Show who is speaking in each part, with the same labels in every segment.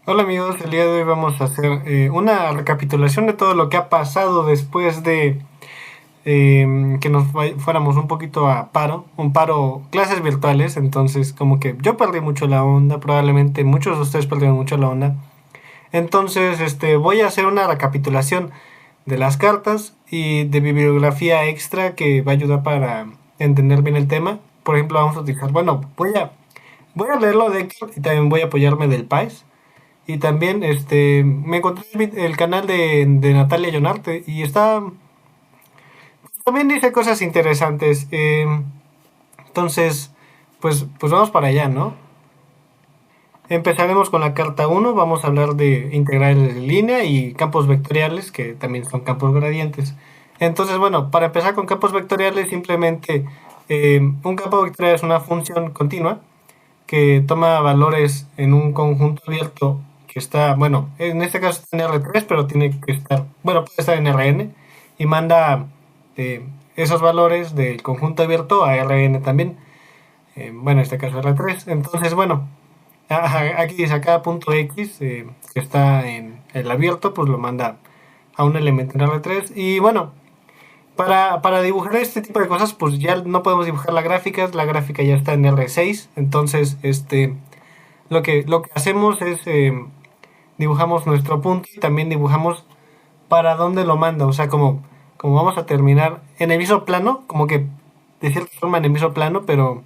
Speaker 1: Hola amigos, el día de hoy vamos a hacer una recapitulación de todo lo que ha pasado después de que fuéramos un poquito a paro, un paro, clases virtuales. Entonces como que yo perdí mucho la onda, probablemente muchos de ustedes perdieron mucho la onda. Entonces voy a hacer una recapitulación de las cartas y de bibliografía extra que va a ayudar para entender bien el tema. Por ejemplo, vamos a utilizar, bueno, voy a leerlo de Héctor y también voy a apoyarme del Pais. Y también me encontré el canal de Natalia Llonarte y también dice cosas interesantes. Entonces, pues vamos para allá, ¿no? Empezaremos con la carta uno. Vamos a hablar de integrales de línea y campos vectoriales, que también son campos gradientes. Entonces, bueno, para empezar con campos vectoriales, simplemente un campo vectorial es una función continua que toma valores en un conjunto abierto que está, bueno, en este caso está en R3, pero tiene que estar, bueno, puede estar en Rn y manda esos valores del conjunto abierto a Rn también. Bueno, en este caso R3. Entonces, bueno, aquí dice a cada punto X que está en el abierto, pues lo manda a un elemento en R3. Y bueno, para dibujar este tipo de cosas, pues ya no podemos dibujar la gráfica ya está en R6. Entonces, lo que hacemos es dibujamos nuestro punto y también dibujamos para dónde lo manda. O sea, como vamos a terminar en el mismo plano, como que de cierta forma en el mismo plano, pero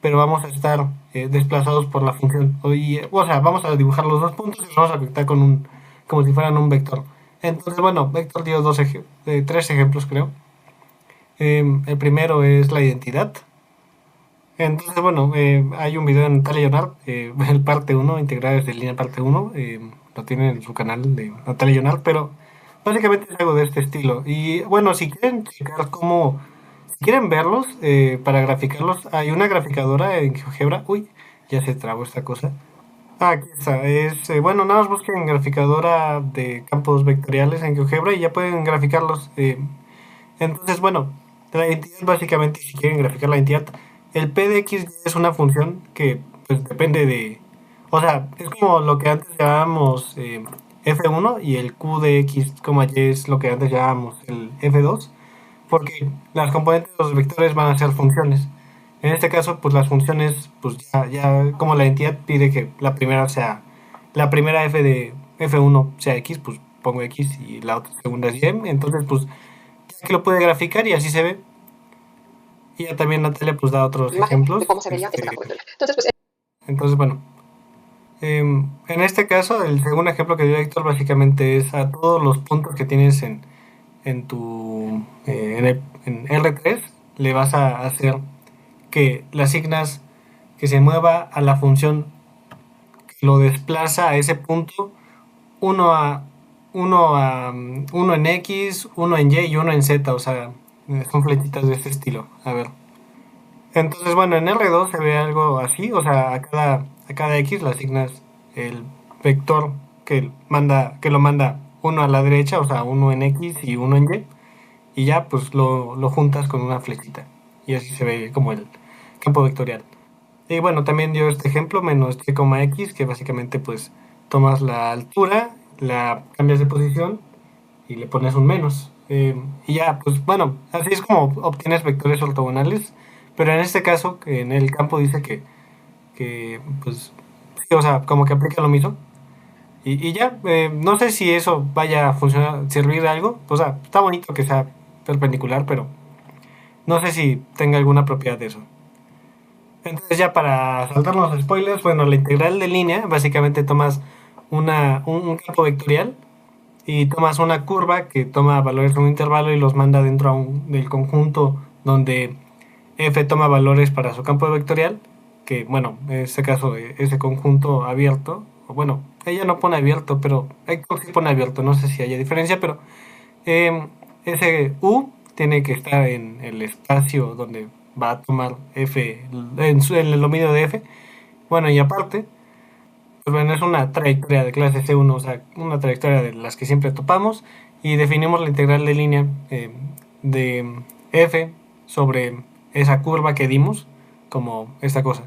Speaker 1: vamos a estar desplazados por la función. O sea, vamos a dibujar los dos puntos y los vamos a conectar como si fueran un vector. Entonces, bueno, Vector dio tres ejemplos, creo. El primero es la identidad. Entonces, bueno, hay un video de Natalia Leonard, el parte uno, integrales de línea parte uno, lo tienen en su canal de Natalia Leonard, pero básicamente es algo de este estilo. Y bueno, si quieren checar si quieren verlos, para graficarlos, hay una graficadora en GeoGebra. Uy, ya se trabó esta cosa. Aquí está, bueno, nada más busquen graficadora de campos vectoriales en GeoGebra y ya pueden graficarlos. Entonces, bueno, la identidad básicamente, si quieren graficar la identidad, el P de X es una función que pues depende de... O sea, es como lo que antes llamábamos F1 y el Q de X, Y es lo que antes llamábamos el F2, porque las componentes de los vectores van a ser funciones. En este caso, pues las funciones, pues ya como la entidad pide que la primera F de F1 sea X, pues pongo X y la otra segunda es Y. Entonces, pues ya que lo puede graficar y así se ve. Y ya también Natalia pues da otros
Speaker 2: Imagen de
Speaker 1: ejemplos.
Speaker 2: cómo se vería este campo vectorial. Entonces, pues,
Speaker 1: Entonces, bueno, en este caso, el segundo ejemplo que dio Héctor básicamente es a todos los puntos que tienes en tu en R3, le vas a hacer que le asignas que se mueva a la función que lo desplaza a ese punto, uno a uno en X, uno en Y y uno en Z. O sea, son flechitas de este estilo. A ver. Entonces, bueno, en R2 se ve algo así. O sea, a cada X le asignas el vector que lo manda uno a la derecha, o sea, uno en X y uno en Y. Y ya pues lo juntas con una flechita. Y así se ve como el campo vectorial. Y bueno, también dio este ejemplo, menos y, x, que básicamente pues tomas la altura, la cambias de posición y le pones un menos. Y ya, pues bueno, así es como obtienes vectores ortogonales. Pero en este caso, que en el campo dice que pues, sí, o sea, como que aplica lo mismo. Y ya, no sé si eso vaya a funcionar, servir de algo. O sea, está bonito que sea perpendicular, pero no sé si tenga alguna propiedad de eso. Entonces ya para saltarnos los spoilers, bueno, la integral de línea, básicamente tomas un campo vectorial y tomas una curva que toma valores de un intervalo y los manda dentro del conjunto donde f toma valores para su campo vectorial, que bueno, en este caso ese conjunto abierto, o bueno, ella no pone abierto, pero Héctor sí pone abierto, no sé si haya diferencia, pero eh, ese U tiene que estar en el espacio donde va a tomar F, en el dominio de F. Bueno, y aparte, pues bueno, es una trayectoria de clase C1, o sea, una trayectoria de las que siempre topamos, y definimos la integral de línea de F sobre esa curva que dimos, como esta cosa.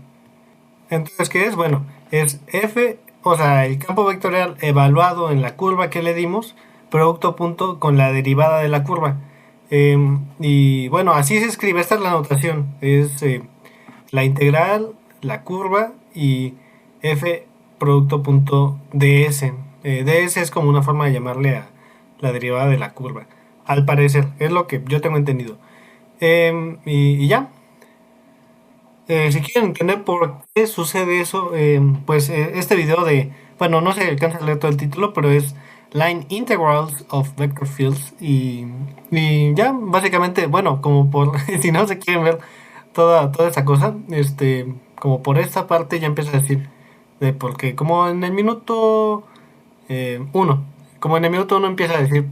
Speaker 1: Entonces, ¿qué es? Bueno, es F, o sea, el campo vectorial evaluado en la curva que le dimos, producto punto con la derivada de la curva. Y bueno, así se escribe, esta es la notación, es la integral, la curva y f producto punto ds. Ds es como una forma de llamarle a la derivada de la curva, al parecer, es lo que yo tengo entendido. Y ya, si quieren entender por qué sucede eso, pues este video de, bueno, no se alcanza a leer todo el título, pero es Line Integrals of Vector Fields y ya, básicamente, bueno, como por, si no se quieren ver toda esa cosa, como por esta parte ya empieza a decir, de porque como en el minuto uno, como en el minuto uno empieza a decir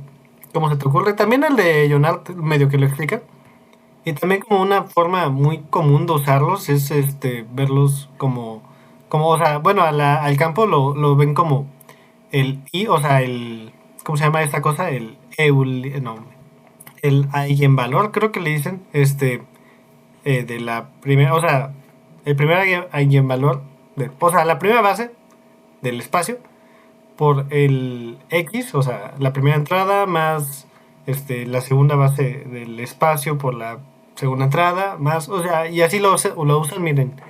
Speaker 1: cómo se te ocurre, también el de Jonart medio que lo explica, y también como una forma muy común de usarlos es verlos como o sea, bueno, al campo lo ven como el I, o sea, ¿cómo se llama esta cosa? No, el eigenvalor, creo que le dicen, de la primera, o sea, el primer eigenvalor, o sea, la primera base del espacio por el X, o sea, la primera entrada más la segunda base del espacio por la segunda entrada, más, o sea, y así lo usan, miren.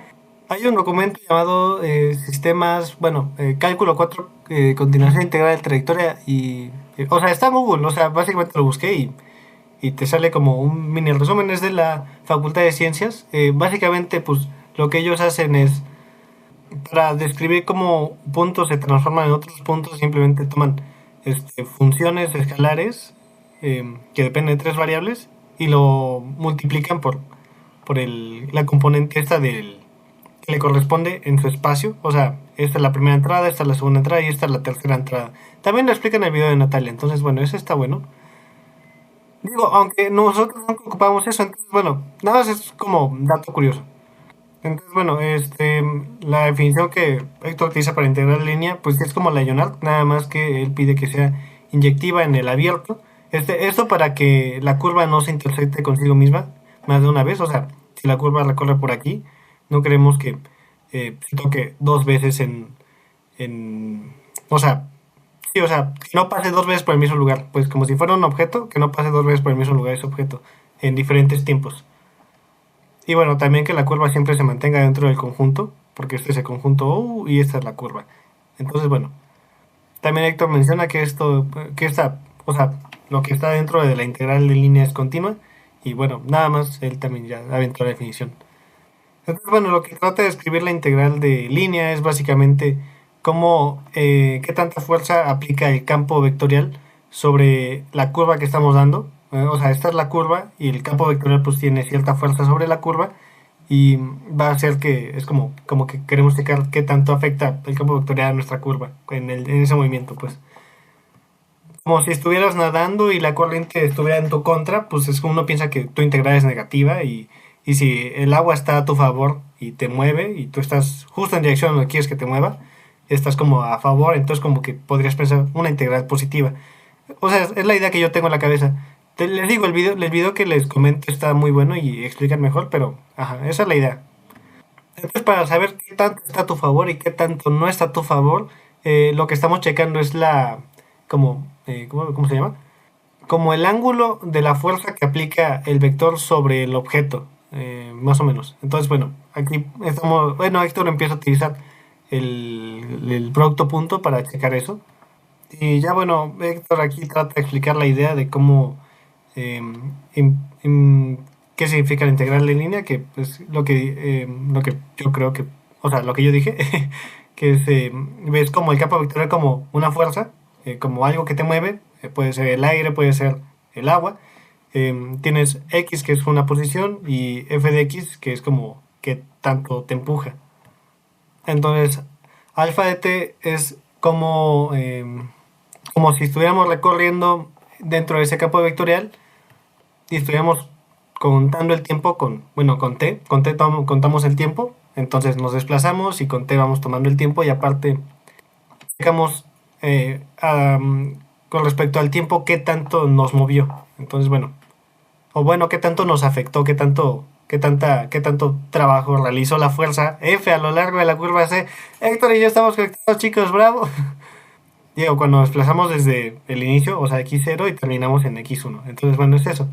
Speaker 1: Hay un documento llamado sistemas, bueno, cálculo 4 continuación integral de trayectoria o sea, está en Google, o sea, básicamente lo busqué y te sale como un mini resumen, es de la Facultad de Ciencias. Básicamente, pues, lo que ellos hacen es para describir cómo puntos se transforman en otros puntos, simplemente toman funciones escalares que dependen de tres variables y lo multiplican por la componente esta que le corresponde en su espacio. O sea, esta es la primera entrada, esta es la segunda entrada y esta es la tercera entrada. También lo explica en el video de Natalia, entonces bueno, eso está bueno. Digo, aunque nosotros no ocupamos eso, entonces bueno, nada más es como dato curioso. Entonces, bueno, la definición que Héctor utiliza para integrar la línea, pues es como la Ionart, nada más que él pide que sea inyectiva en el abierto. Esto para que la curva no se intersecte consigo misma más de una vez, o sea, si la curva recorre por aquí, no queremos que se toque dos veces o sea, sí, o sea, que no pase dos veces por el mismo lugar, pues como si fuera un objeto, que no pase dos veces por el mismo lugar ese objeto, en diferentes tiempos. Y bueno, también que la curva siempre se mantenga dentro del conjunto, porque este es el conjunto U y esta es la curva. Entonces, bueno, también Héctor menciona o sea, lo que está dentro de la integral de línea es continua. Y bueno, nada más, él también ya aventó la definición. Entonces, bueno, lo que trata de escribir la integral de línea es básicamente qué tanta fuerza aplica el campo vectorial sobre la curva que estamos dando. O sea, esta es la curva y el campo vectorial pues tiene cierta fuerza sobre la curva y va a ser que es como que queremos checar qué tanto afecta el campo vectorial a nuestra curva en ese movimiento, pues. Como si estuvieras nadando y la corriente estuviera en tu contra, pues es como uno piensa que tu integral es negativa y si el agua está a tu favor y te mueve y tú estás justo en dirección donde quieres que te mueva, estás como a favor, entonces como que podrías pensar una integral positiva. O sea, es la idea que yo tengo en la cabeza. Les digo, el video que les comento está muy bueno y explican mejor, pero ajá, esa es la idea. Entonces, para saber qué tanto está a tu favor y qué tanto no está a tu favor, lo que estamos checando es ¿cómo se llama? Como el ángulo de la fuerza que aplica el vector sobre el objeto, más o menos. Entonces, bueno, aquí bueno, Héctor empieza a utilizar el producto punto para checar eso. Y ya bueno, Héctor aquí trata de explicar la idea de cómo, eh, qué significa la integral de línea, que es lo que yo creo que, o sea, lo que yo dije, que ves como el campo vectorial como una fuerza, como algo que te mueve, puede ser el aire, puede ser el agua. Tienes X que es una posición y f de X que es como que tanto te empuja. Entonces, alfa de t es como si estuviéramos recorriendo dentro de ese campo vectorial y estuviéramos contando el tiempo con t contamos el tiempo, entonces nos desplazamos y con t vamos tomando el tiempo y aparte digamos con respecto al tiempo qué tanto nos movió, entonces bueno, o bueno, qué tanto nos afectó, qué tanto qué tanto trabajo realizó la fuerza F a lo largo de la curva C. Héctor y yo estamos conectados, chicos, bravo. Digo, cuando nos desplazamos desde el inicio, o sea, x0 y terminamos en x1. Entonces, bueno, es eso.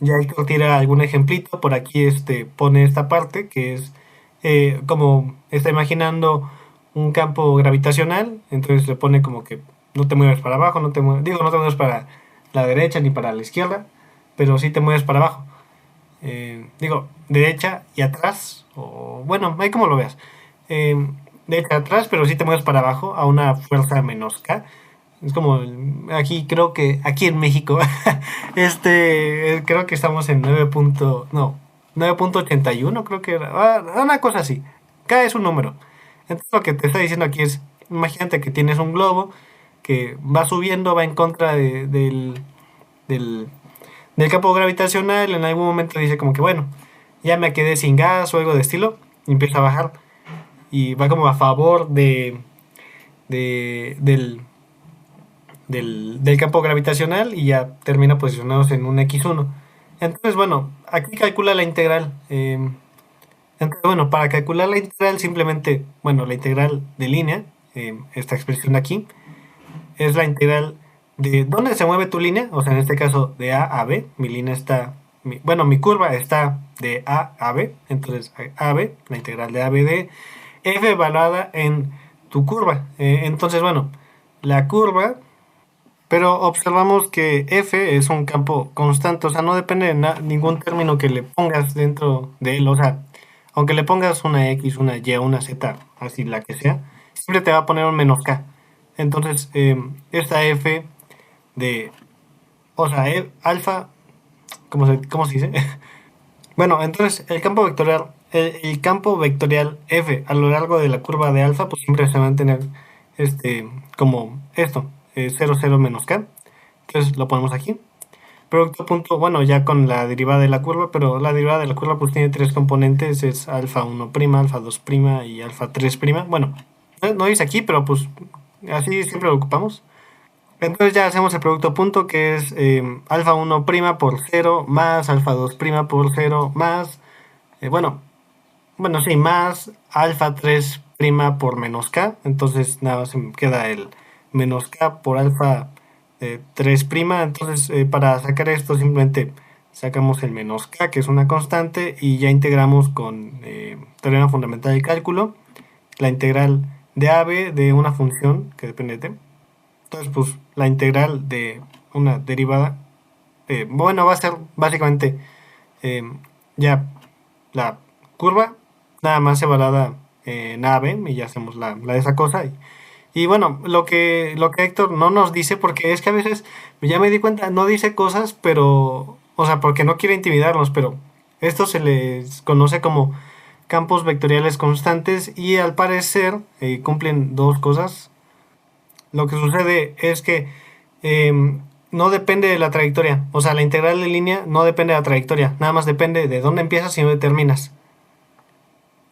Speaker 1: Ya Héctor tira algún ejemplito, por aquí pone esta parte que es como está imaginando un campo gravitacional, entonces le pone como que no te mueves para abajo, no te mueves para la derecha ni para la izquierda, pero sí te mueves para abajo. Derecha y atrás, o bueno, ahí como lo veas. Eh, Derecha atrás, pero sí te mueves para abajo a una fuerza menos K. Es como aquí creo que aquí en México creo que estamos en 9.81 creo que era una cosa así. K es un número. Entonces lo que te está diciendo aquí es imagínate que tienes un globo que va subiendo, va en contra del, del campo gravitacional, en algún momento dice como que bueno, ya me quedé sin gas o algo de estilo, y empieza a bajar y va como a favor de- del, del campo gravitacional y ya termina posicionados en un x1. Entonces, bueno, aquí calcula la integral. Entonces, bueno, para calcular la integral simplemente, bueno, la integral de línea, esta expresión de aquí, es la integral de dónde se mueve tu línea, o sea, en este caso de A a B, mi línea está, bueno, mi curva está de A a B, entonces A a B, la integral de A a B de F evaluada en tu curva. Entonces, bueno, la curva, pero observamos que F es un campo constante, o sea, no depende de ningún término que le pongas dentro de él, o sea, aunque le pongas una X, una Y, una Z, así la que sea, siempre te va a poner un menos K. Entonces, esta F de, o sea, alfa, ¿cómo se dice? Bueno, entonces el campo vectorial F a lo largo de la curva de alfa, pues siempre se va a mantener como esto, 0, 0 menos K. Entonces lo ponemos aquí. Producto punto, bueno, ya con la derivada de la curva, pero la derivada de la curva pues tiene tres componentes, es alfa 1', alfa 2' y alfa 3'. Bueno, no dice aquí, pero pues así siempre lo ocupamos. Entonces ya hacemos el producto punto que es alfa 1' por 0 más alfa 2' por 0 más, bueno, sí, más alfa 3' por menos k. Entonces nada más me queda el menos k por alfa 3'. Entonces para sacar esto simplemente sacamos el menos k, que es una constante, y ya integramos con teorema fundamental de cálculo la integral de AB de una función que depende de t. Entonces, pues la integral de una derivada, bueno, va a ser básicamente eh, ya la curva, nada más evaluada en AB, y ya hacemos la de esa cosa. Y bueno, lo que Héctor no nos dice, porque es que a veces ya me di cuenta, no dice cosas, pero, o sea, porque no quiere intimidarnos, pero esto se les conoce como campos vectoriales constantes y al parecer cumplen dos cosas. Lo que sucede es que no depende de la trayectoria. O sea, la integral de línea no depende de la trayectoria. Nada más depende de dónde empiezas y dónde terminas.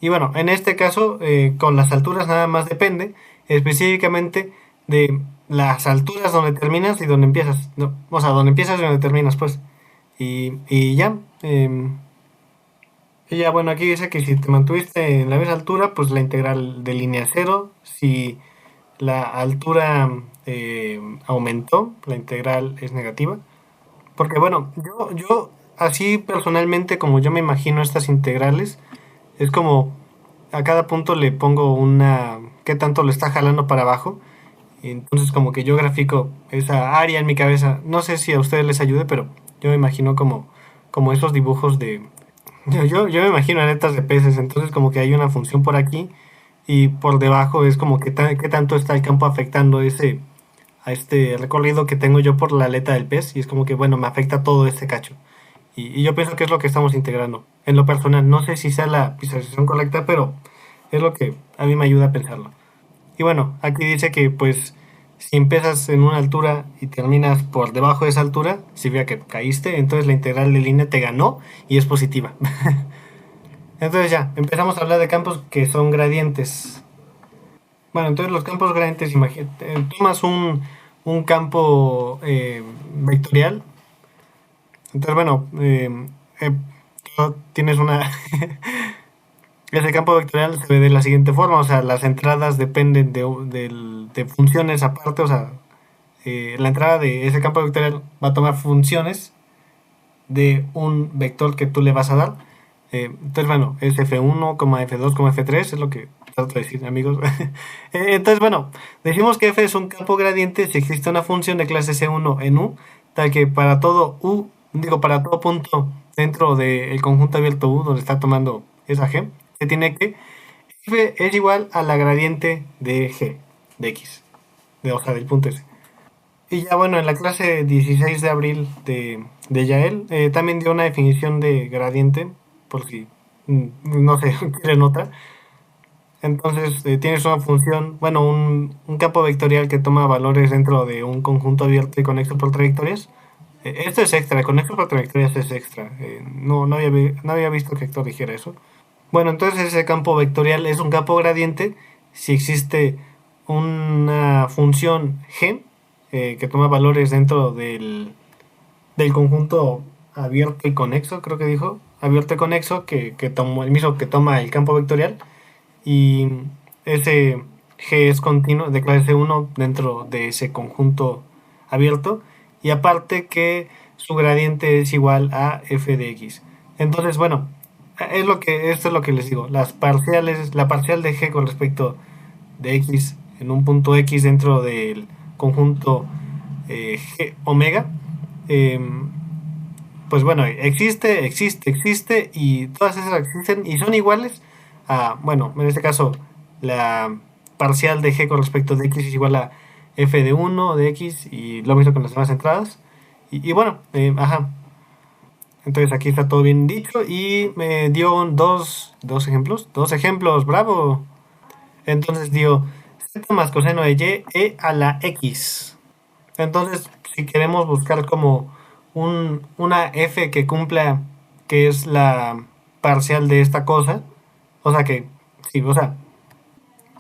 Speaker 1: Y bueno, en este caso, con las alturas nada más depende específicamente de las alturas donde terminas y donde empiezas. No, o sea, donde empiezas y donde terminas, pues. Y ya. Y ya, bueno, aquí dice que si te mantuviste en la misma altura, pues la integral de línea cero. Si la altura aumentó, la integral es negativa. Porque bueno, yo así personalmente como yo me imagino estas integrales, es como a cada punto le pongo qué tanto le está jalando para abajo. Y entonces como que yo grafico esa área en mi cabeza. No sé si a ustedes les ayude, pero yo me imagino como esos dibujos de... Yo me imagino aletas de peces, entonces como que hay una función por aquí y por debajo es como que qué tanto está el campo afectando a este recorrido que tengo yo por la aleta del pez y es como que bueno, me afecta todo este cacho. Y yo pienso que es lo que estamos integrando. En lo personal, no sé si sea la visualización correcta, pero es lo que a mí me ayuda a pensarlo. Y bueno, aquí dice que pues si empiezas en una altura y terminas por debajo de esa altura, significa que caíste, entonces la integral de línea te ganó y es positiva. Entonces ya, empezamos a hablar de campos que son gradientes. Bueno, entonces los campos gradientes, imagínate, tomas un campo vectorial. Entonces, bueno, tienes una... Ese campo vectorial se ve de la siguiente forma, o sea, las entradas dependen de funciones aparte, o sea, la entrada de ese campo vectorial va a tomar funciones de un vector que tú le vas a dar. Entonces, bueno, es F1, F2, F3, es lo que trato de decir, amigos. Entonces, bueno, decimos que F es un campo gradiente si existe una función de clase C1 en U, tal que para todo U, digo, para todo punto dentro del conjunto abierto U, donde está tomando esa G, se tiene que F es igual a la gradiente de G, de X, de hoja del punto S. Y ya bueno, en la clase 16 de abril de Yael también dio una definición de gradiente, por si no sé, quieren otra. Entonces tienes una función, bueno, un campo vectorial que toma valores dentro de un conjunto abierto y conexo por trayectorias. Esto es extra, conexo por trayectorias es extra. No había visto que Héctor dijera eso. Bueno, entonces ese campo vectorial es un campo gradiente si existe una función g que toma valores dentro del conjunto abierto y conexo, creo que dijo, abierto y conexo, que tomó el mismo que toma el campo vectorial, y ese g es continuo de clase 1 dentro de ese conjunto abierto, y aparte que su gradiente es igual a f de x. Entonces, bueno, esto es lo que les digo, las parciales, la parcial de g con respecto de x en un punto x dentro del conjunto g omega, eh, pues bueno, existe y todas esas existen y son iguales a, bueno, en este caso la parcial de g con respecto de x es igual a f de 1 de x y lo mismo con las demás entradas. Y bueno, ajá, entonces aquí está todo bien dicho y me dio dos ejemplos, bravo. Entonces dio z más coseno de y e a la x. Entonces, si queremos buscar como una f que cumpla, que es la parcial de esta cosa, o sea que, sí, o sea,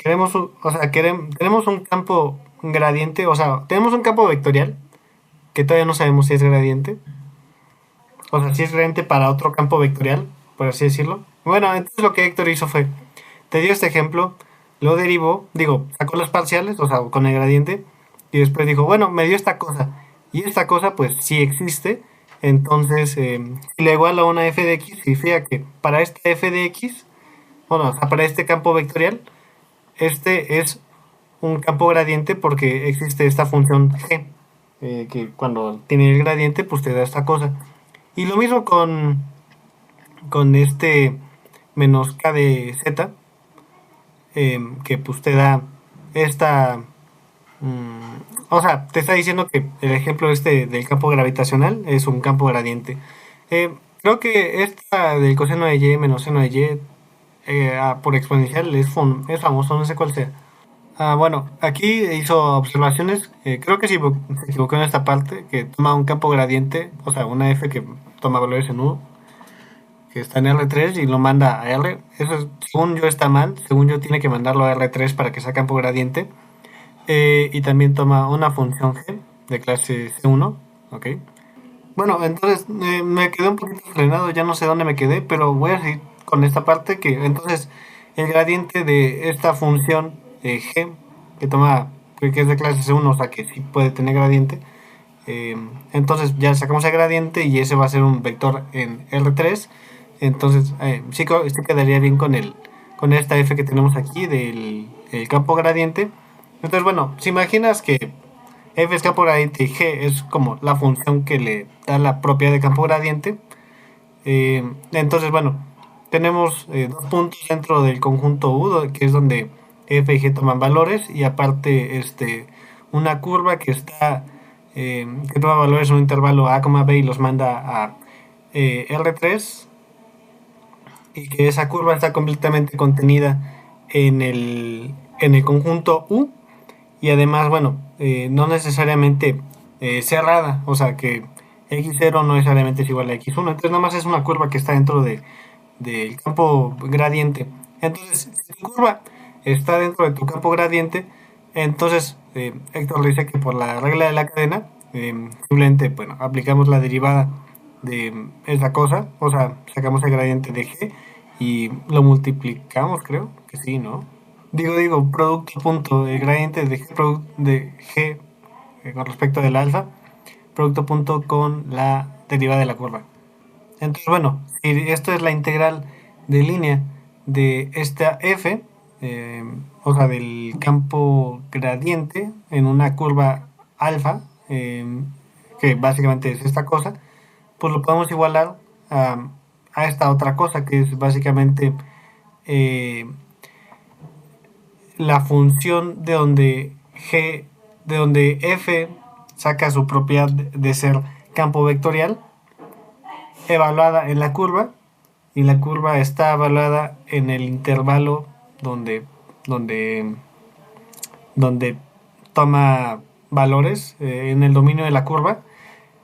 Speaker 1: tenemos un campo gradiente, o sea, tenemos un campo vectorial, que todavía no sabemos si es gradiente, o sea, si es gradiente para otro campo vectorial, por así decirlo. Bueno, entonces lo que Héctor hizo fue, te dio este ejemplo, lo derivó, digo, sacó las parciales, o sea, con el gradiente, y después dijo, bueno, me dio esta cosa, y esta cosa pues sí existe, entonces si le iguala a una f de x, significa que para esta f de x, bueno, o sea, para este campo vectorial, este es un campo gradiente porque existe esta función g, que cuando tiene el gradiente pues te da esta cosa. Y lo mismo con este menos k de z, que pues te da esta... o sea, te está diciendo que el ejemplo este del campo gravitacional es un campo gradiente. Creo que esta del coseno de y menos seno de y por exponencial es famoso, no sé cuál sea. Bueno, aquí hizo observaciones, creo que se equivocó en esta parte, que toma un campo gradiente, o sea, una f que toma valores en U, que está en R3 y lo manda a R. Eso, según yo, está mal. Según yo, tiene que mandarlo a R3 para que sea campo gradiente. Y también toma una función g de clase C1. Ok. Bueno, entonces me quedé un poquito frenado, ya no sé dónde me quedé, pero voy a seguir con esta parte que entonces el gradiente de esta función g que toma, que es de clase C1, o sea que sí puede tener gradiente. Entonces ya sacamos el gradiente y ese va a ser un vector en R3. Entonces sí quedaría bien con esta f que tenemos aquí del el campo gradiente. Entonces bueno, si imaginas que f es campo gradiente y g es como la función que le da la propiedad de campo gradiente, entonces bueno, tenemos dos puntos dentro del conjunto U, que es donde f y g toman valores, y aparte una curva que toma valores en un intervalo a, b y los manda a R3, y que esa curva está completamente contenida en el conjunto U, y además, bueno, no necesariamente cerrada, o sea que x0 no necesariamente es igual a x1, entonces nada más es una curva que está dentro del campo gradiente. Entonces, si tu curva está dentro de tu campo gradiente, entonces Héctor le dice que por la regla de la cadena, simplemente, bueno, aplicamos la derivada de esa cosa, o sea, sacamos el gradiente de g y lo multiplicamos, creo que sí, ¿no? Digo, producto punto, el gradiente de g con respecto del alfa, producto punto con la derivada de la curva. Entonces, bueno, si esto es la integral de línea de esta f, o sea, del campo gradiente en una curva alfa, que básicamente es esta cosa, pues lo podemos igualar a esta otra cosa, que es básicamente eh, la función de donde f saca su propiedad de ser campo vectorial, evaluada en la curva, y la curva está evaluada en el intervalo donde, donde, donde toma valores en el dominio de la curva.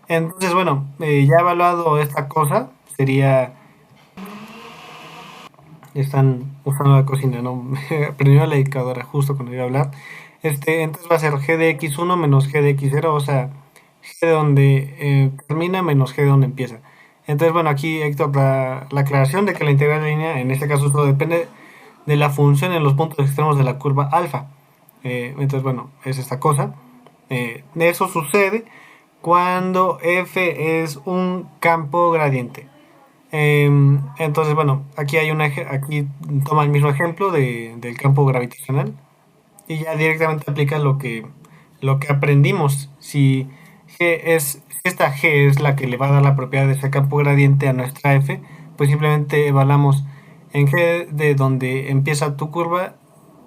Speaker 1: Entonces, bueno, ya evaluado esta cosa, sería... Están usando la cocina, ¿no? Prendió la indicadora justo cuando iba a hablar. Entonces va a ser g de x1 menos g de x0, o sea, g de donde termina menos g de donde empieza. Entonces, bueno, aquí Héctor la aclaración de que la integral de línea, en este caso, solo depende de la función en los puntos extremos de la curva alfa. Entonces, bueno, es esta cosa. Eso sucede cuando f es un campo gradiente. Entonces, bueno, aquí toma el mismo ejemplo del campo gravitacional y ya directamente aplica lo que aprendimos. Si esta G es la que le va a dar la propiedad de ese campo gradiente a nuestra F, pues simplemente evaluamos en G de donde empieza tu curva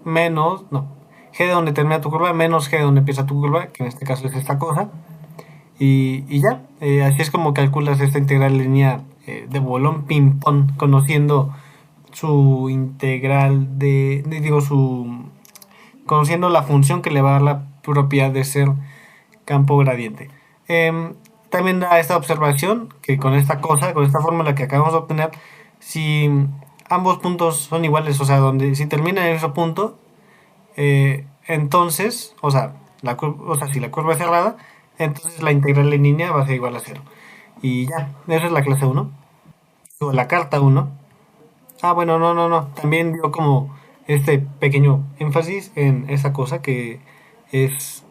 Speaker 1: menos, no, G de donde termina tu curva menos G de donde empieza tu curva, que en este caso es esta cosa, y ya, así es como calculas esta integral lineal de bolón ping-pong, conociendo su integral digo, conociendo la función que le va a dar la propiedad de ser campo gradiente. También da esta observación que con esta cosa, con esta fórmula que acabamos de obtener, si ambos puntos son iguales, o sea, donde si termina en ese punto, entonces, o sea, si la curva es cerrada, entonces la integral en línea va a ser igual a cero. Y ya, esa es la clase uno o la carta uno. Ah, bueno, no. También dio como este pequeño énfasis en esa cosa que es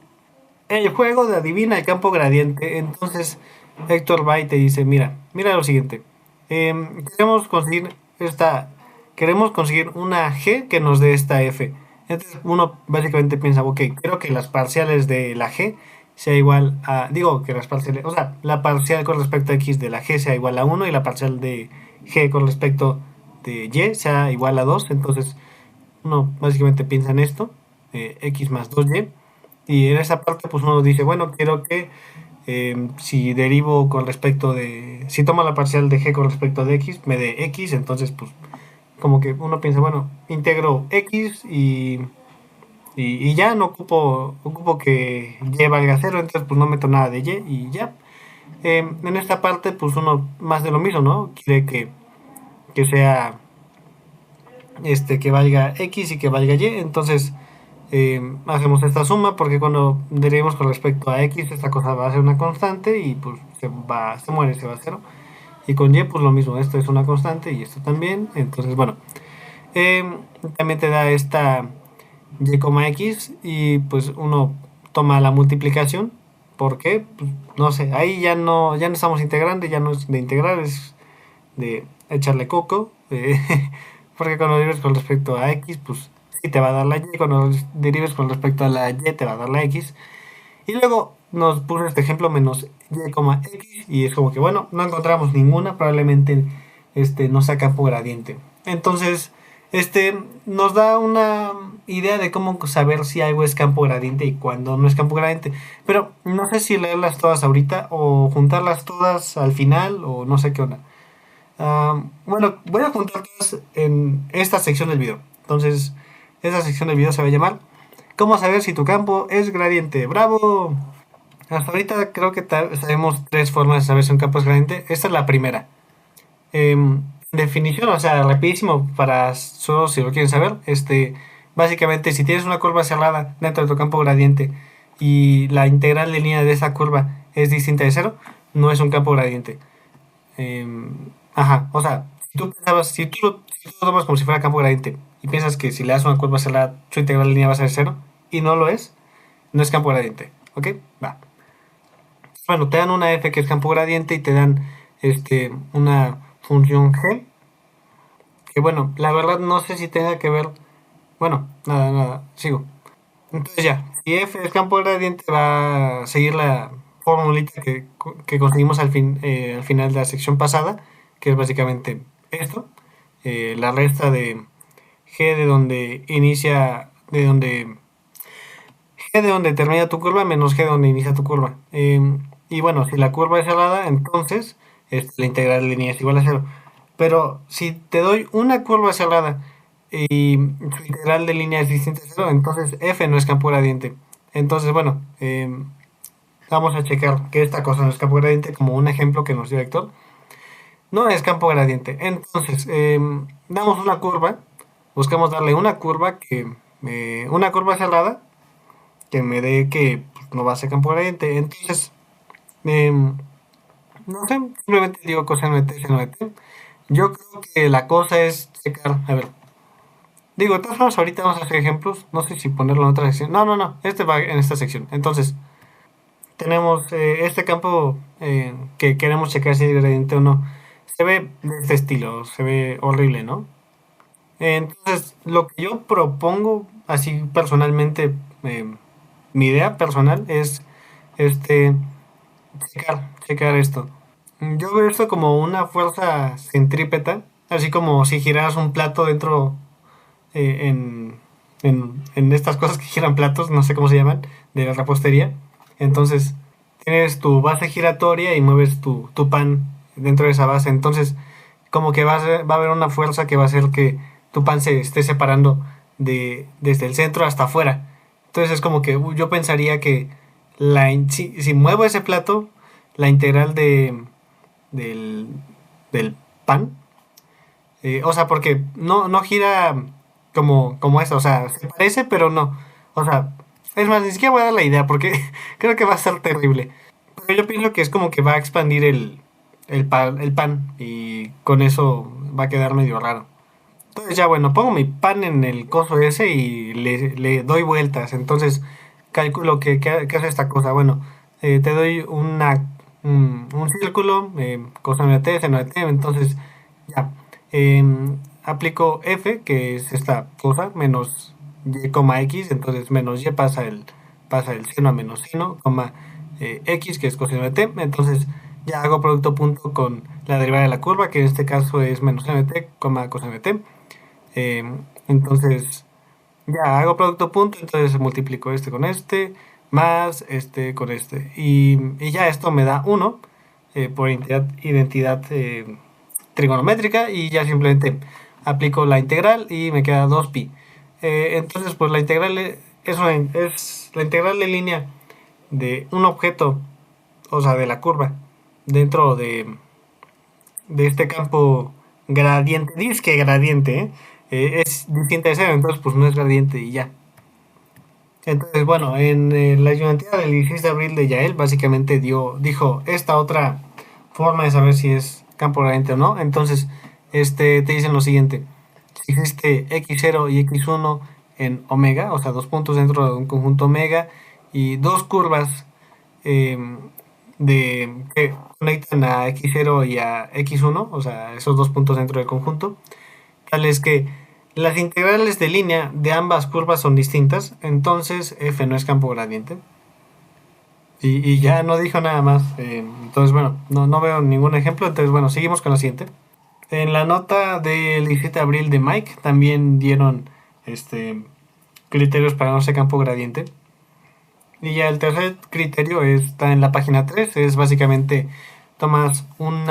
Speaker 1: el juego de adivina el campo gradiente. Entonces, Héctor va y te dice, mira lo siguiente. Queremos conseguir esta, queremos conseguir una G que nos dé esta F. Entonces, uno básicamente piensa, ok, quiero que las parciales de la G sea igual a, digo que las parciales, o sea, la parcial con respecto a X de la G sea igual a uno y la parcial de G con respecto de Y sea igual a 2. Entonces, uno básicamente piensa en esto, X más 2Y. Y en esa parte, pues uno dice, bueno, quiero que si derivo con respecto de, si tomo la parcial de G con respecto de X, me dé X. Entonces, pues como que uno piensa, bueno, integro X y ya no ocupo que Y valga cero, entonces pues no meto nada de Y y ya. En esta parte, pues uno más de lo mismo, ¿no? Quiere que sea que valga X y que valga Y. Entonces hacemos esta suma porque cuando derivemos con respecto a X, esta cosa va a ser una constante y pues se muere, se va a cero. Y con Y pues lo mismo, esto es una constante y esto también. Entonces bueno, eh, también te da esta Y, X y pues uno toma la multiplicación. ¿Por qué? Pues, no sé, ahí ya no estamos integrando, ya no es de integrar, es de echarle coco, porque cuando derives con respecto a X, pues sí te va a dar la Y, cuando derives con respecto a la Y te va a dar la X. Y luego nos puso este ejemplo menos Y, X, y es como que bueno, no encontramos ninguna, probablemente no sea campo gradiente. Entonces, nos da una idea de cómo saber si algo es campo gradiente y cuando no es campo gradiente. Pero no sé si leerlas todas ahorita o juntarlas todas al final o no sé qué onda. Bueno, voy a juntarlas en esta sección del video. Entonces, esta sección del video se va a llamar ¿Cómo saber si tu campo es gradiente? ¡Bravo! Hasta ahorita creo que sabemos tres formas de saber si un campo es gradiente. Esta es la primera. Definición, o sea, rapidísimo para solo si lo quieren saber. Básicamente, si tienes una curva cerrada dentro de tu campo gradiente y la integral lineal de esa curva es distinta de cero, no es un campo gradiente. Ajá, o sea, si tú lo tomas como si fuera campo gradiente y piensas que si le das una curva cerrada, su integral de línea va a ser cero, y no lo es, no es campo gradiente, ¿ok? Va. Bueno, te dan una f que es campo gradiente y te dan una función g, que bueno, la verdad no sé si tenga que ver, bueno, nada, sigo. Entonces ya, si f es campo gradiente va a seguir la formulita que conseguimos al final de la sección pasada, que es básicamente esto, la resta de g de donde termina tu curva menos g de donde inicia tu curva. Y bueno, si la curva es cerrada, entonces la integral de línea es igual a cero. Pero si te doy una curva cerrada y su integral de línea es distinta a cero, entonces f no es campo gradiente. Entonces, bueno, vamos a checar que esta cosa no es campo gradiente como un ejemplo que nos dio Héctor. No es campo gradiente. Entonces, damos una curva, buscamos darle una curva cerrada que me dé que pues, no va a ser campo gradiente. Entonces, em, no sé, simplemente digo coseno de t, seno de t. Yo creo que la cosa es checar, a ver, digo, de todas formas ahorita vamos a hacer ejemplos, no sé si ponerlo en otra sección. No, este va en esta sección. Entonces, tenemos este campo que queremos checar si es gradiente o no. Se ve de este estilo, se ve horrible, ¿no? Entonces, lo que yo propongo, así personalmente, eh, mi idea personal es este checar esto. Yo veo esto como una fuerza centrípeta, así como si giraras un plato dentro en estas cosas que giran platos, no sé cómo se llaman, de la repostería. Entonces, tienes tu base giratoria y mueves tu pan dentro de esa base. Entonces, como que va a haber una fuerza que va a hacer que tu pan se esté separando desde el centro hasta afuera. Entonces, es como que yo pensaría que si muevo ese plato, la integral del, del pan, o sea, porque no gira como eso, o sea, se parece, pero no. O sea, es más, ni siquiera voy a dar la idea porque creo que va a ser terrible. Pero yo pienso que es como que va a expandir el pan y con eso va a quedar medio raro. Entonces ya bueno, pongo mi pan en el coso ese y le doy vueltas. Entonces calculo que hace esta cosa. Bueno, te doy un círculo, coseno de t, seno de t. Entonces ya, aplico f, que es esta cosa, menos y, x. Entonces menos y pasa el seno a menos seno, x, que es coseno de t. Entonces ya hago producto punto con la derivada de la curva, que en este caso es menos seno de t, coseno de t. Eh, entonces, ya hago producto punto, entonces multiplico este con este, más este con este. Y ya esto me da 1 por identidad trigonométrica y ya simplemente aplico la integral y me queda 2pi. Entonces, pues la integral es la integral de línea de un objeto, o sea, de la curva, dentro de este campo gradiente, disque gradiente, es distinta de cero, entonces pues no es gradiente y ya. Entonces, bueno, en la ayudantía del 16 de abril de Yael, básicamente dijo esta otra forma de saber si es campo gradiente o no. Entonces, te dicen lo siguiente: si existe x0 y x1 en omega, o sea, dos puntos dentro de un conjunto omega y dos curvas eh, que conectan a x0 y a x1, o sea, esos dos puntos dentro del conjunto, tal es que las integrales de línea de ambas curvas son distintas, entonces f no es campo gradiente. Y ya no dijo nada más. Entonces, bueno, no veo ningún ejemplo. Entonces, bueno, seguimos con la siguiente. En la nota del 17 de abril de Mike también dieron este, criterios para no ser campo gradiente. Y ya el tercer criterio está en la página 3. Es básicamente tomas un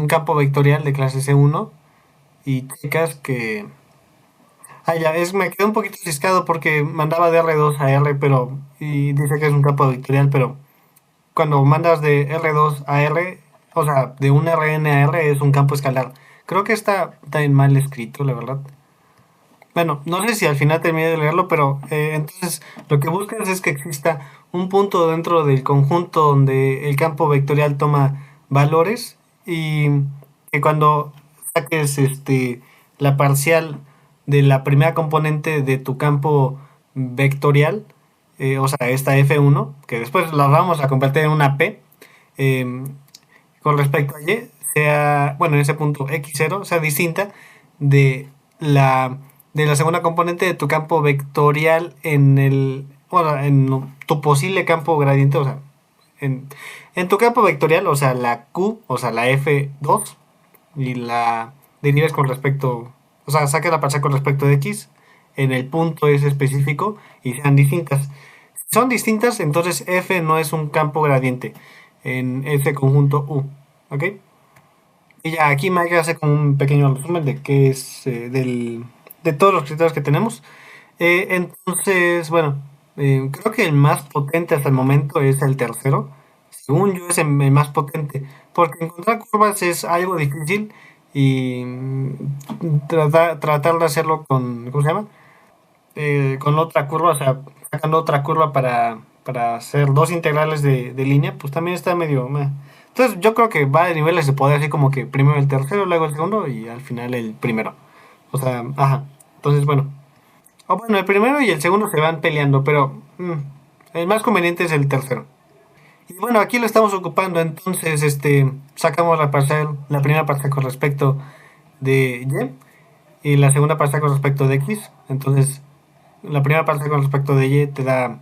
Speaker 1: campo vectorial de clase C1 y checas que... Ah, ya, me quedé un poquito ciscado porque mandaba de R2 a R, y dice que es un campo vectorial, pero cuando mandas de R2 a R, o sea, de un Rn a R es un campo escalar. Creo que está tan mal escrito, la verdad. Bueno, no sé si al final terminé de leerlo, pero entonces lo que buscas es que exista un punto dentro del conjunto donde el campo vectorial toma valores y que cuando saques la parcial de la primera componente de tu campo vectorial, o sea, esta F1, que después la vamos a convertir en una P, eh, con respecto a Y, sea, bueno, en ese punto X0, sea distinta de la, de la segunda componente de tu campo vectorial bueno, en tu posible campo gradiente, o sea, en, en tu campo vectorial, o sea, la Q, o sea, la F2, y la derives con respecto, o sea, saques la parcial con respecto de X en el punto ese específico y sean distintas. Si son distintas, entonces F no es un campo gradiente en ese conjunto U, ¿ok? Y ya aquí Mike hace como un pequeño resumen de qué es de todos los criterios que tenemos. Entonces, bueno, creo que el más potente hasta el momento es el tercero. Según yo es el más potente, porque encontrar curvas es algo difícil y tratar de hacerlo con, ¿cómo se llama? Con otra curva, o sea, sacando otra curva para hacer dos integrales de línea, pues también está medio... meh. Entonces yo creo que va de niveles de poder, así como que primero el tercero, luego el segundo y al final el primero. O sea, ajá. Entonces, bueno. O bueno, el primero y el segundo se van peleando, pero el más conveniente es el tercero. Y bueno, aquí lo estamos ocupando, entonces sacamos la primera parcial con respecto de Y y la segunda parcial con respecto de X. Entonces, la primera parcial con respecto de Y te da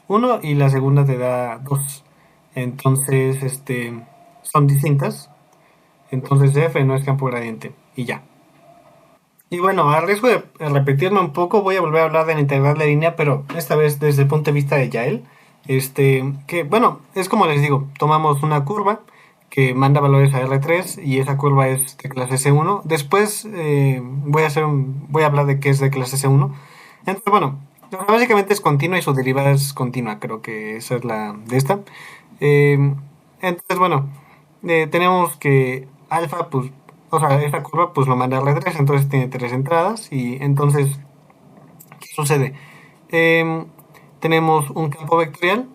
Speaker 1: uno y la segunda te da 2. Entonces, son distintas. Entonces F no es campo gradiente. Y ya. Y bueno, a riesgo de repetirme un poco, voy a volver a hablar de la integral de línea, pero esta vez desde el punto de vista de Yael. Que bueno, es como les digo, tomamos una curva que manda valores a R3 y esa curva es de clase C1. Después voy a hablar de qué es de clase C1. Entonces, bueno, básicamente es continua y su derivada es continua, creo que esa es la de esta. Eh, entonces, bueno, tenemos que alfa, pues, o sea, esta curva pues lo manda a R3, entonces tiene tres entradas y entonces, ¿qué sucede? Tenemos un campo vectorial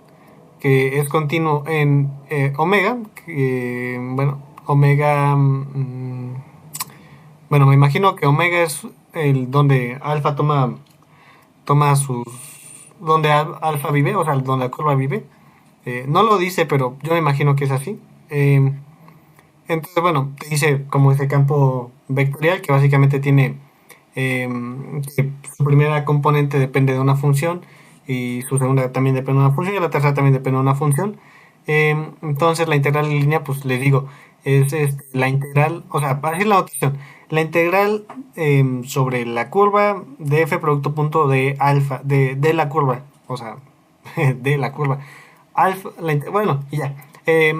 Speaker 1: que es continuo en omega, que, bueno, omega, bueno, me imagino que omega es el donde alfa toma sus, donde alfa vive, o sea, donde la curva vive. No lo dice, pero yo me imagino que es así. Entonces, bueno, te dice como ese campo vectorial que básicamente tiene que su primera componente depende de una función y su segunda también depende de una función y la tercera también depende de una función. Entonces, la integral en línea, pues les digo, es la integral, o sea, para decir la notación, la integral sobre la curva de f producto punto de alfa, de la curva, o sea, de la curva alfa, bueno, y ya. Que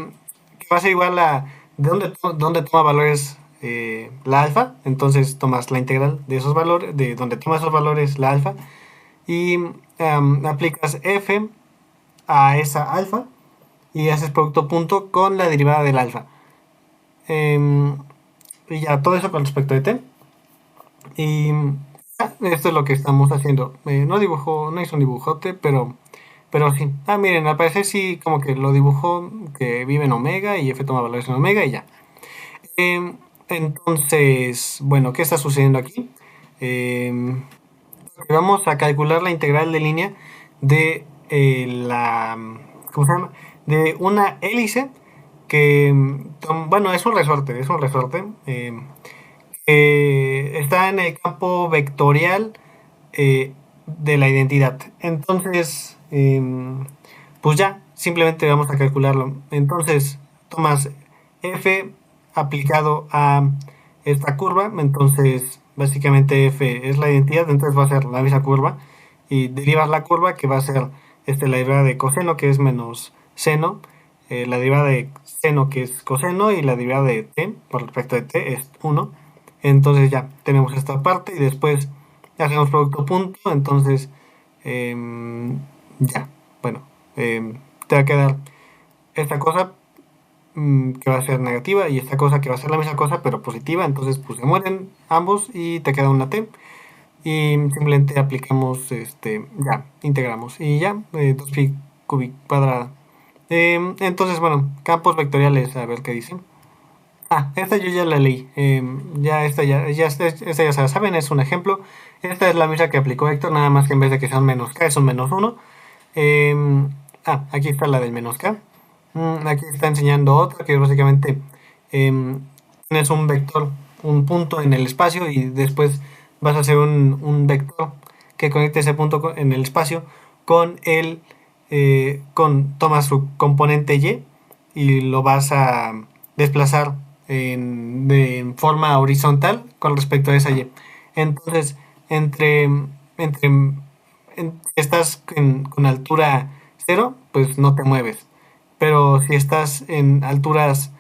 Speaker 1: va a ser igual a dónde toma valores la alfa. Entonces tomas la integral de esos valores, de donde toma esos valores la alfa, y aplicas f a esa alfa y haces producto punto con la derivada del alfa. Em, y ya, todo eso con respecto de t. Y esto es lo que estamos haciendo. No hice un dibujote, pero sí. Ah, miren, al parecer sí, como que lo dibujó que vive en omega y f toma valores en omega y ya. Entonces, bueno, ¿qué está sucediendo aquí? Em, Vamos a calcular la integral de línea de ¿cómo se llama? De una hélice que, bueno, es un resorte que está en el campo vectorial de la identidad. Entonces, pues ya, simplemente vamos a calcularlo. Entonces, tomas f aplicado a esta curva, entonces básicamente f es la identidad, entonces va a ser la misma curva y derivas la curva que va a ser la derivada de coseno que es menos seno, la derivada de seno que es coseno y la derivada de t por respecto de t es 1. Entonces ya tenemos esta parte y después hacemos producto punto, entonces ya, bueno, te va a quedar esta cosa que va a ser negativa y esta cosa que va a ser la misma cosa pero positiva, entonces pues se mueren ambos y te queda una t y simplemente aplicamos ya, integramos y ya, 2pi cuadrada. Entonces bueno, campos vectoriales, a ver qué dicen. Esta yo ya la leí. Esta ya se la saben, es un ejemplo. Esta es la misma que aplicó Héctor, nada más que en vez de que sea un menos K, es un menos uno. Aquí está la del menos K. Aquí está enseñando otra que básicamente em, tienes un vector, un punto en el espacio y después vas a hacer un vector que conecte ese punto en el espacio con tomas su componente y lo vas a desplazar de forma horizontal con respecto a esa Y. Entonces, entre estás con altura cero, pues no te mueves. Pero si estás en alturas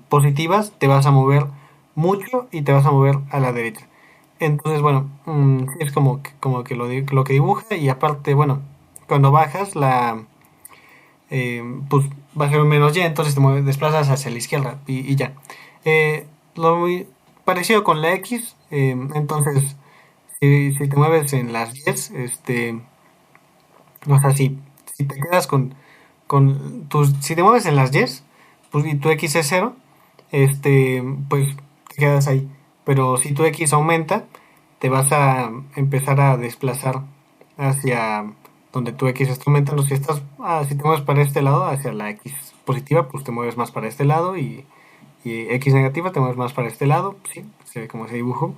Speaker 1: positivas, te vas a mover mucho y te vas a mover a la derecha. Entonces, bueno, sí es como que lo que dibuja y aparte, bueno, cuando bajas pues va a ser un menos y, entonces desplazas hacia la izquierda y ya. Lo muy parecido con la X, entonces si te mueves en las 10 o sea, si te quedas si te mueves en las 10 pues, y tu X es cero, pues te quedas ahí. Pero si tu X aumenta, te vas a empezar a desplazar hacia donde tu X está aumentando. Si te mueves para este lado, hacia la X positiva, pues te mueves más para este lado y X negativa te mueves más para este lado. Sí, se ve como ese dibujo.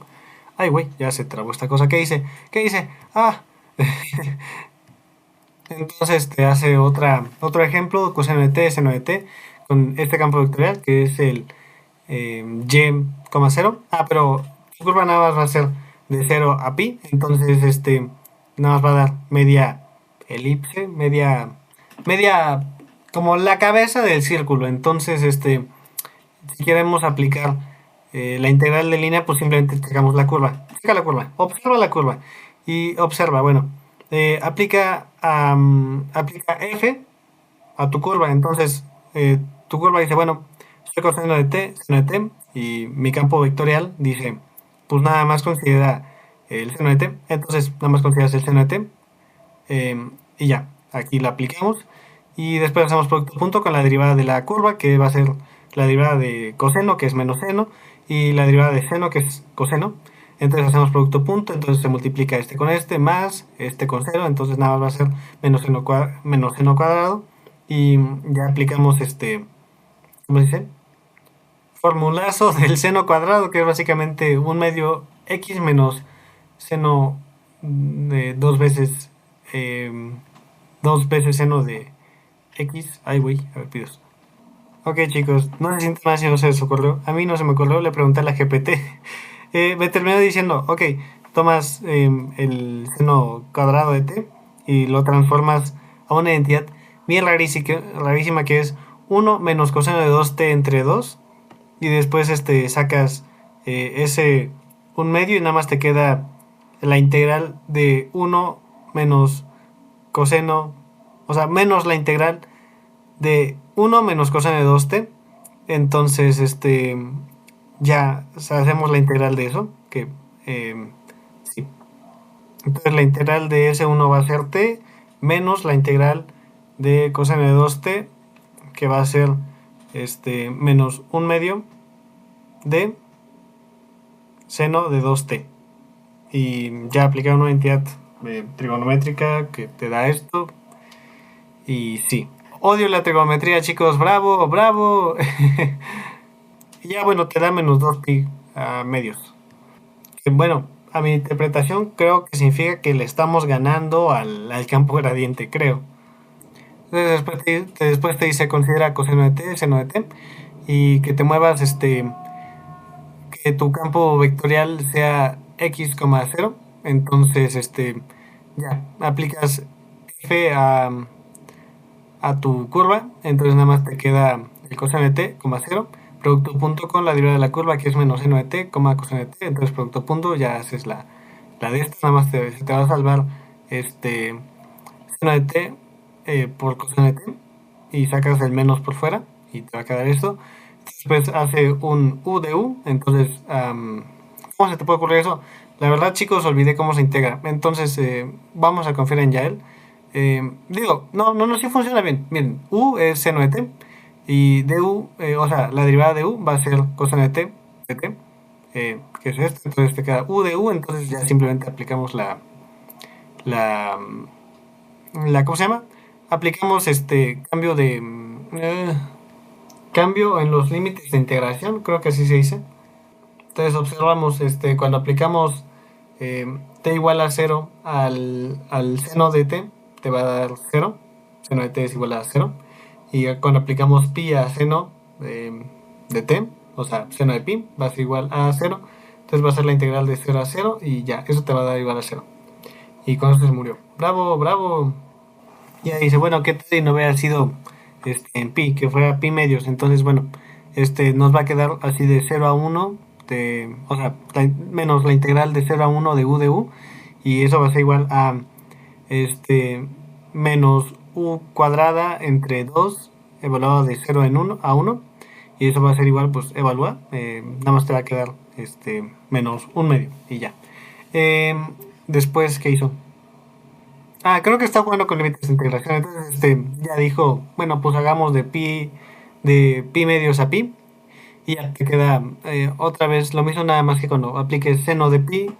Speaker 1: Ay, güey, ya se trabó esta cosa. ¿Qué hice? ¿Qué hice? Entonces te hace otro ejemplo, coseno de t, seno de t, con este campo vectorial que es el y, cero. Pero tu curva nada más va a ser de 0 a pi, entonces nada más va a dar media elipse, media como la cabeza del círculo. Entonces, si queremos aplicar la integral de línea, pues simplemente checamos la curva. Checa la curva, observa la curva y observa, bueno, aplica f a tu curva. Entonces, tu curva dice, bueno, estoy coseno de t, seno de t, y mi campo vectorial dice, pues nada más considera el seno de t. Entonces, nada más consideras el seno de t, y ya, aquí la aplicamos. Y después hacemos producto punto con la derivada de la curva, que va a ser la derivada de coseno, que es menos seno, y la derivada de seno, que es coseno. Entonces hacemos producto punto, entonces se multiplica este con este, más este con cero, entonces nada más va a ser menos seno cuadrado. Y ya aplicamos ¿cómo se dice? Formulazo del seno cuadrado, que es básicamente un medio x menos seno de eh, dos veces seno de x. Ay, güey, a ver, pidos. Ok, chicos, no se sienten más si no se les ocurrió. A mí no se me ocurrió, le pregunté a la GPT. Me terminó diciendo, ok, tomas el seno cuadrado de t y lo transformas a una identidad bien rarísima que es uno menos coseno de 2t entre 2 y después sacas ese un medio y nada más te queda la integral de uno menos coseno, o sea, menos la integral de uno menos coseno de 2t. Entonces, ya, o sea, hacemos la integral de eso, que sí. Entonces la integral de ese uno va a ser t menos la integral de coseno de 2t, que va a ser menos un medio de seno de 2t. Y ya aplicar una entidad trigonométrica que te da esto. Y sí, odio la trigonometría, chicos, bravo, bravo. Y ya bueno, te da menos 2pi a medios. Que bueno, a mi interpretación creo que significa que le estamos ganando al campo gradiente, creo. Entonces después te dice considera coseno de t, seno de t, y que te muevas, que tu campo vectorial sea x, 0. Entonces, ya, aplicas f a tu curva, entonces nada más te queda el coseno de t, 0, producto punto con la derivada de la curva que es menos seno de t, coseno de t, entonces producto punto, ya haces la de esta, nada más te va a salvar seno de t por coseno de t y sacas el menos por fuera y te va a quedar esto. Después hace un u de u, entonces, ¿cómo se te puede ocurrir eso? La verdad, chicos, olvidé cómo se integra. Entonces, vamos a confiar en Yael. Digo, no, sí funciona bien. Miren, u es seno de t Y de u, o sea, la derivada de u va a ser coseno de t, que es esto, entonces te queda u de u, entonces ya simplemente aplicamos la, ¿cómo se llama? Aplicamos cambio cambio en los límites de integración, creo que así se dice. Entonces observamos cuando aplicamos t igual a 0 al seno de t, te va a dar 0. Seno de t es igual a 0. Y cuando aplicamos pi a seno de t, o sea, seno de pi, va a ser igual a 0. Entonces va a ser la integral de 0 a 0 y ya, eso te va a dar igual a 0. Y con eso se murió. ¡Bravo, bravo! Y ahí dice, bueno, ¿qué tal si no hubiera sido en pi, que fuera pi medios? Entonces, bueno, nos va a quedar así de 0 a 1, o sea, menos la integral de 0 a 1 de u, y eso va a ser igual a menos u cuadrada entre 2 evaluado de 0 en 1 a 1, y eso va a ser igual, pues, evaluar, nada más te va a quedar menos un medio, y ya. Después, ¿qué hizo? Ah, creo que está jugando con límites de integración. Entonces, ya dijo, bueno, pues hagamos de pi medios a pi. Y ya te queda otra vez lo mismo, nada más que cuando apliques seno de pi,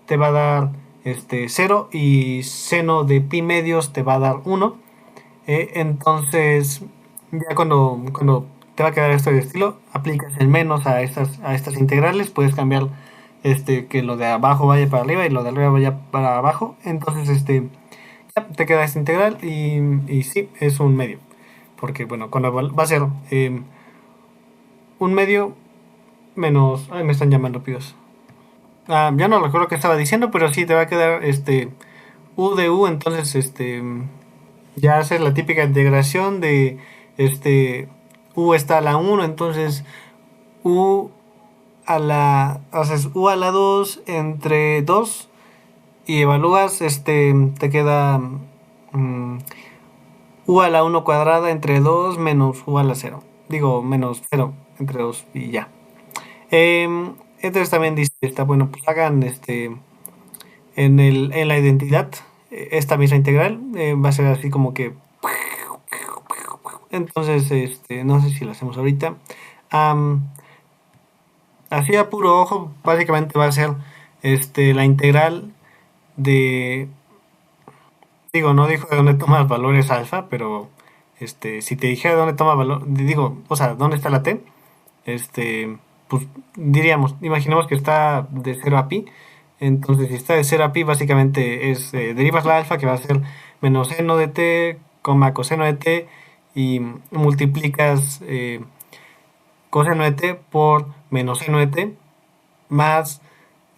Speaker 1: te va a dar 0 y seno de pi medios te va a dar 1. Entonces, ya cuando te va a quedar esto de estilo, aplicas el menos a estas integrales, puedes cambiar que lo de abajo vaya para arriba y lo de arriba vaya para abajo. Entonces, te queda esta integral y sí, es un medio. Porque, bueno, cuando va a ser un medio menos... Ay, me están llamando, píos. Ya no recuerdo qué estaba diciendo, pero sí te va a quedar u de u, entonces ya haces la típica integración de u está a la 1, entonces u haces u a la 2 entre 2 y evalúas, te queda mm, u a la 1 cuadrada entre 2 menos u a la 0. Digo, menos 0 entre 2 y ya. Entonces también dice, está bueno, pues hagan en la identidad esta misma integral. Va a ser así como que... Entonces, no sé si lo hacemos ahorita. Am, Así a puro ojo, básicamente va a ser la integral de... Digo, no dijo de dónde tomas valores alfa, pero si te dijera de dónde toma valor, digo, o sea, dónde está la t, pues diríamos, imaginemos que está de 0 a pi. Entonces, si está de 0 a pi, básicamente es derivas la alfa, que va a ser menos seno de t, coseno de t, y multiplicas coseno de t por menos seno de t, más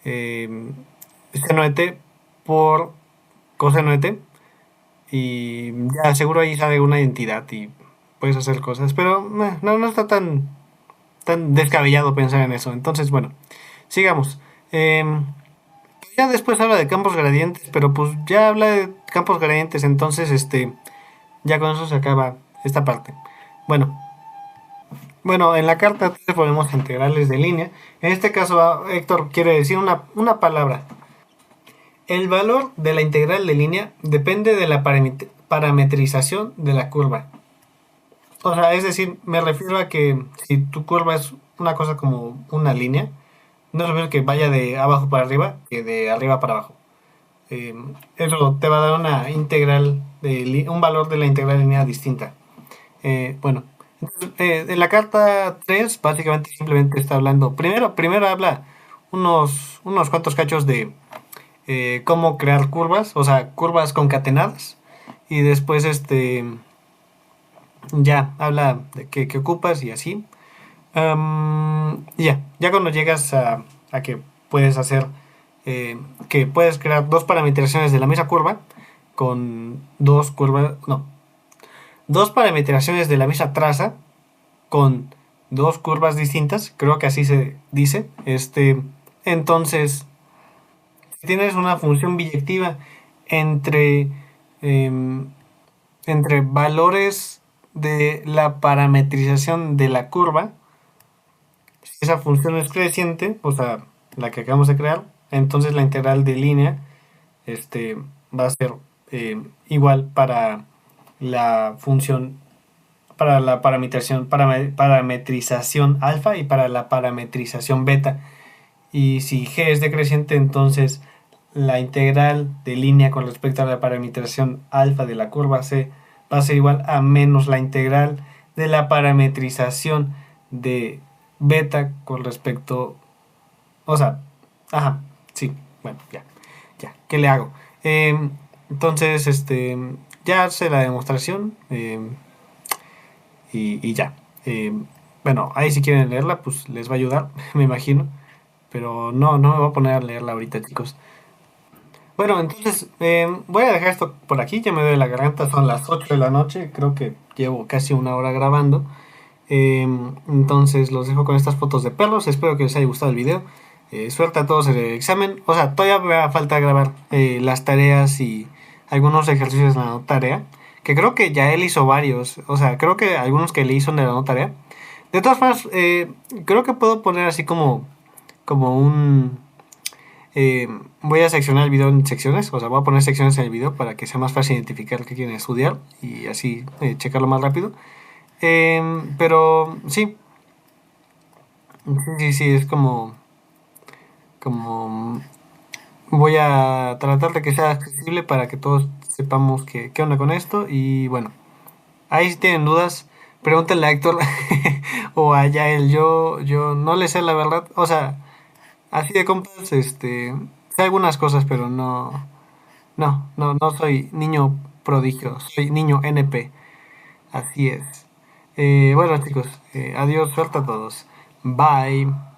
Speaker 1: seno de t por coseno de t, y ya seguro ahí sale una identidad y puedes hacer cosas, pero no está tan descabellado pensar en eso. Entonces, bueno, sigamos. Ya después habla de campos gradientes, pero pues ya habla de campos gradientes, entonces ya con eso se acaba esta parte. Bueno, en la carta 3 ponemos integrales de línea. En este caso, Héctor quiere decir una palabra. El valor de la integral de línea depende de la parametrización de la curva. O sea, es decir, me refiero a que si tu curva es una cosa como una línea, no es lo mismo que vaya de abajo para arriba que de arriba para abajo. Eso te va a dar una integral, un valor de la integral lineal distinta. Bueno, entonces, en la carta 3 básicamente simplemente está hablando, primero habla unos cuantos cachos de cómo crear curvas, o sea, curvas concatenadas, y después ya habla de qué ocupas y así. Ya cuando llegas a que puedes hacer, que puedes crear dos parametrizaciones de la misma curva con dos curvas, no, dos parametrizaciones de la misma traza con dos curvas distintas, creo que así se dice. Entonces, si tienes una función biyectiva entre, em, entre valores de la parametrización de la curva, si esa función es creciente, o sea, la que acabamos de crear, entonces la integral de línea va a ser igual para la función para la parametrización alfa y para la parametrización beta. Y si g es decreciente, entonces la integral de línea con respecto a la parametrización alfa de la curva C va a ser igual a menos la integral de la parametrización de beta con respecto, o sea, ajá, sí, bueno, ya, ¿qué le hago? Entonces, ya hace la demostración y ya. Bueno, ahí si quieren leerla, pues les va a ayudar, me imagino. Pero no me voy a poner a leerla ahorita, chicos. Bueno, entonces voy a dejar esto por aquí. Ya me duele la garganta, son las 8 de la noche. Creo que llevo casi una hora grabando. Entonces los dejo con estas fotos de perros. Espero que les haya gustado el video. Suerte a todos en el examen. O sea, todavía me va falta grabar las tareas y algunos ejercicios de la no tarea. Que creo que ya él hizo varios. O sea, creo que algunos que le hizo de la no tarea. De todas formas, creo que puedo poner así como un... voy a seccionar el video en secciones, o sea, voy a poner secciones en el video para que sea más fácil identificar qué quieren estudiar y así checarlo más rápido. Pero sí, sí, es como voy a tratar de que sea accesible para que todos sepamos qué onda con esto y bueno, ahí si tienen dudas, pregúntenle a Héctor o a Yael, yo no le sé la verdad, o sea, así de compas, sé algunas cosas, pero no soy niño prodigio, soy niño NP, así es. Bueno chicos, adiós, suerte a todos. Bye.